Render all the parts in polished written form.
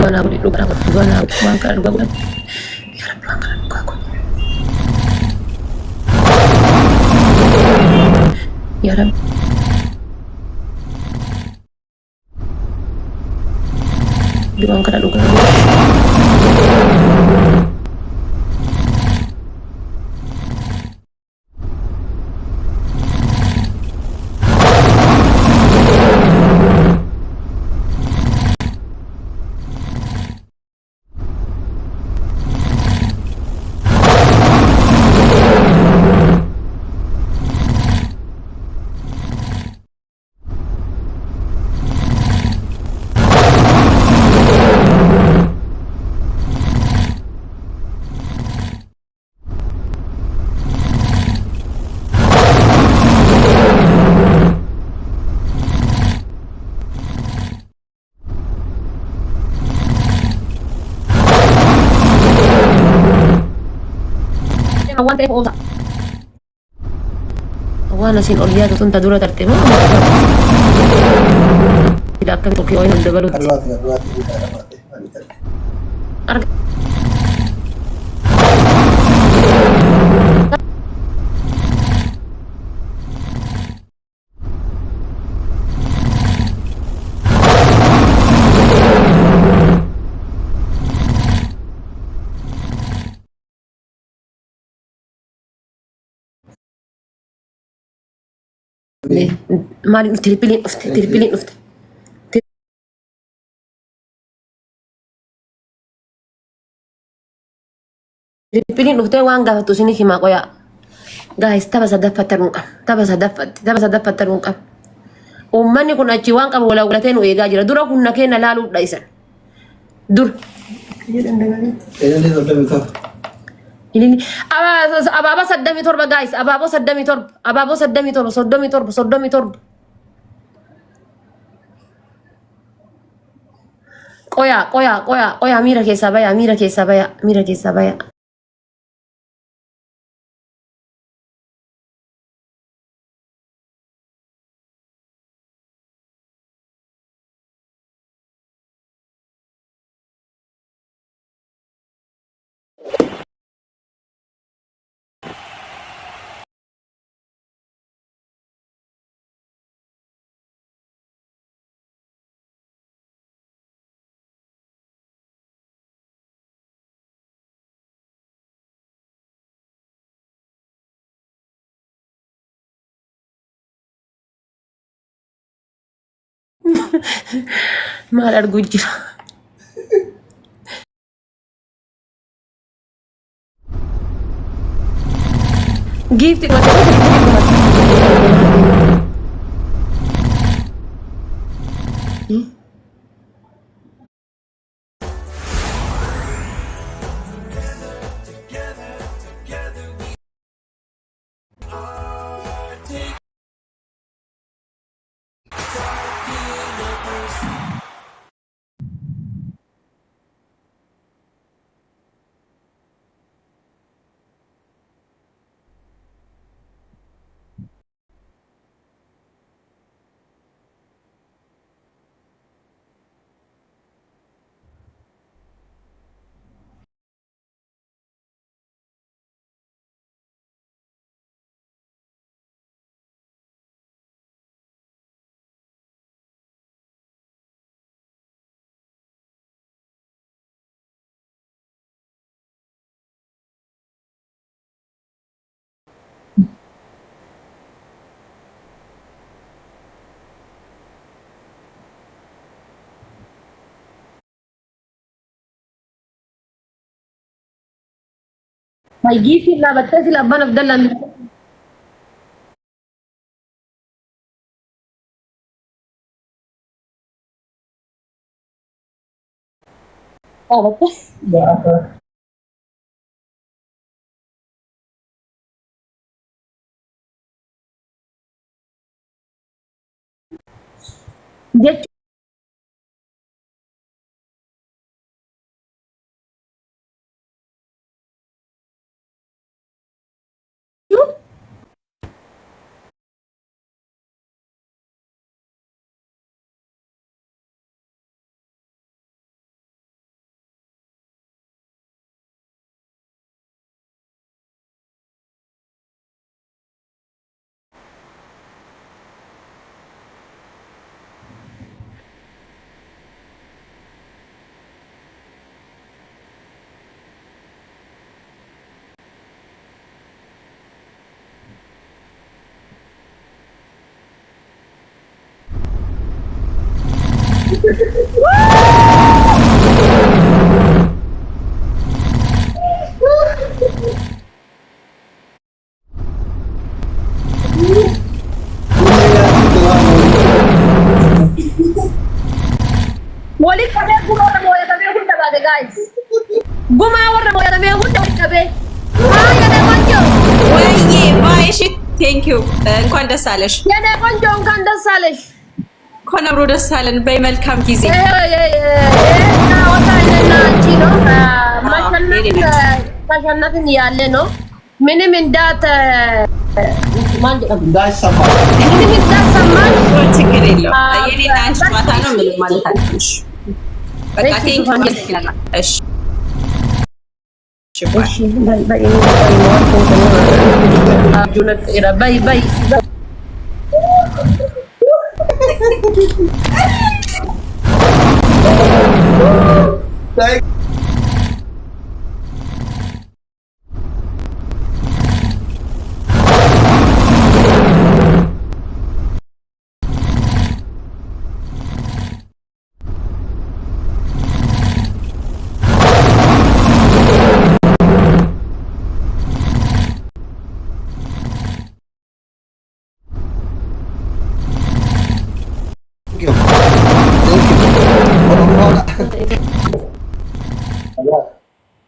Mana boleh lupa aku juga nak makan juga. Ya Rabbi makan lupa aku. Ya Rabbi. Bilang kada lupa. Awan teh osa. Awan asin olia tu tunta dura tarte mo. Tidak akan toki oin unda balut. Arruate, Luca, arruate, arruate. Arga le mali tiripilin ufte. Tiripilin ufte wan gafatu sini hima koya. Guys, tabasa dapat terungka. Tabasa dapat terungka. Ummani kun achi waan qabu wala walateen u eegaa jira. Dura kun nakeenya laaluu dhaisan. Dur. Kailan dito kami ka? Ini ababa saddami torba guys. Ababo saddami torba. Ababo saddami torba. Soddomi torba. Soddomi torba. Qoya miira keessaa baya. Miira keessaa baya. Miira keessaa baya. Maal arguu jira. Giifti giifti dhaabattee sila abbaan Abdallaan. Dhaabattee. Jechuun Wali kabe guma warra moya kabe hunda baate guys. Guma warra moya kabe hunda kabe. የኔ ቆንጆ ወይዬ ባይ እሺ ቴንክ ዩ እንኳን ደስ አለሽ የኔ ቆንጆ እንኳን ደስ አለሽ እንኳን አብሮ ደስ አለን በይ መልካም ጊዜ ወታለና አንቺ ነው ማሸነፍን ያለ ነው ምንም እንዳይሰማሽ ችግር የለውም የኔና አንቺ ጨዋታ ነው ምንም ማለት አለሽ በቃ ቴንክ ዩ እሺ باي باي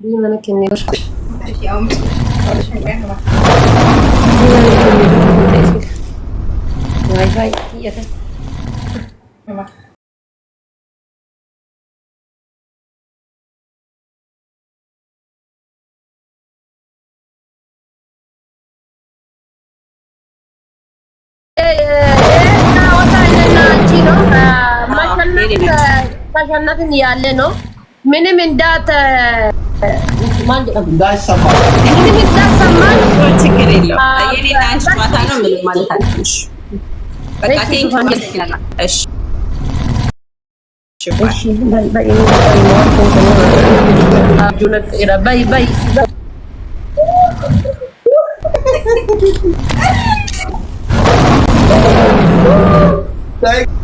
Gimana kini? Baik, iya kan? ማሸነፍን ያለ ነው ምንም እንዳይሰማሽ ችግር የለውም የኔና አንቺ ጨዋታ ነው ምንም ማለት አለሽ በቃ ቴንክ ዩ እሺ باي باي Thank